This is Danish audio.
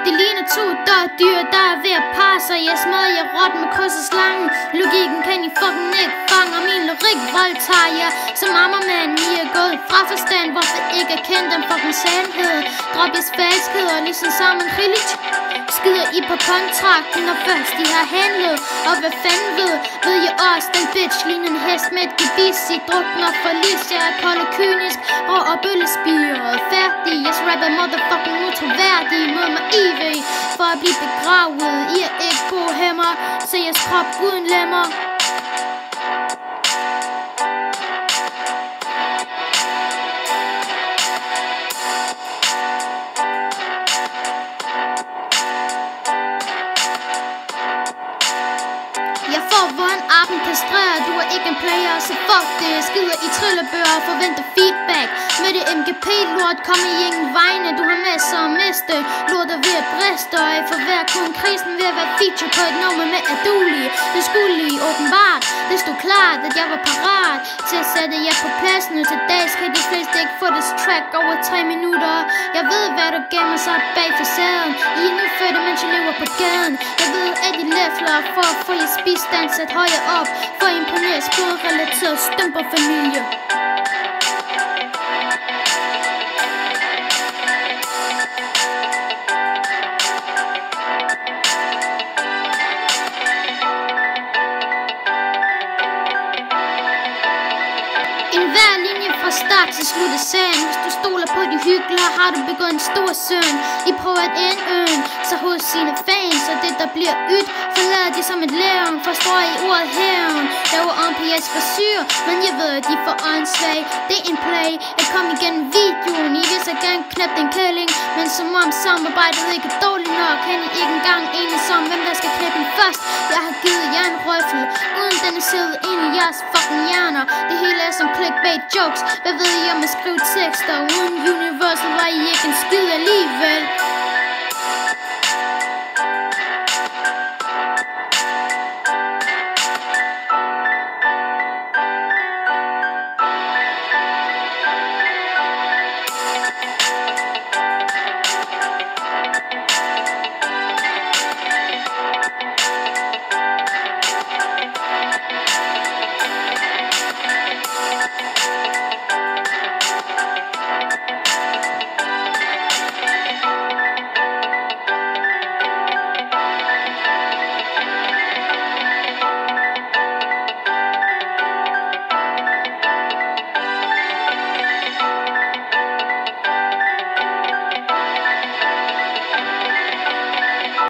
Det ligner to dårdyr, der er ved at parre sig. Jeg smadrer jer råt med kryds og slangen. Logikken kan I fucking ikke fange, og min lyrik voldtager jer som ammermand. I er gået fra forstand, hvorfor ikke er kendt den fucking sandhed. Drop jeres falskheder, ligesom sammen religion. Skider I på kontrakten, når først de har handlet. Og hvad fanden ved jeg også, den bitch ligner en hest med et gebis. I drukner for lis, jeg er kold og kynisk, rå og bøllespiret. Færdig, jeg rapper motherfucking utroværdig. Mod mig IV, for at blive begravet. I er ikke gode hæmmer, se jeres krop uden lemmer. Jeg får, hvor en arten kastrerer. Du er ikke en player, så fuck det. Skider i trillebøger og forventer feedback. Med det MGP-lort kommer I ingen vegne. Du har masser at miste. Lort er ved at briste, og I får hver kun krisen ved at være feature på et nummer med Aduli. Det skulle lige åbenbart. Det stod klart, at jeg var parat til at sætte jer på plads. Nu til dags kan de fleste ikke få det track over 3 minutter. Jeg ved, hvad du gemmer sig bag facaden. I er nyfødte, mens jeg lever på gaden. Jeg ved, at I læfler for at få jeres bistand sat højere op. For at imponere blodrelateret stømperfamilie. En hver linje fra start til slut er sagen. Hvis du stoler på de hyggelige, har du begået en stor synd. I prøver at ende øen, så hos sine fans. Og det der bliver ydt, forlader de som et levn. Forstår I ordet hævn? Laver om på jeres frisyr, men jeg ved at de får åndssvag. Det er en play, at komme igennem videoen. I vil så gerne knæppe den kælling, men som om samarbejdet ikke er dårligt nok, kan I ikke engang enes om, hvem der skal knæppe den først. Jeg har givet jer en røffel, uden den er siddet ind i jeres fucking hjerner. Det hele er som clickbait jokes. Hvad ved I om at skrive tekster? Uden Universal var I ikke en skid alligevel.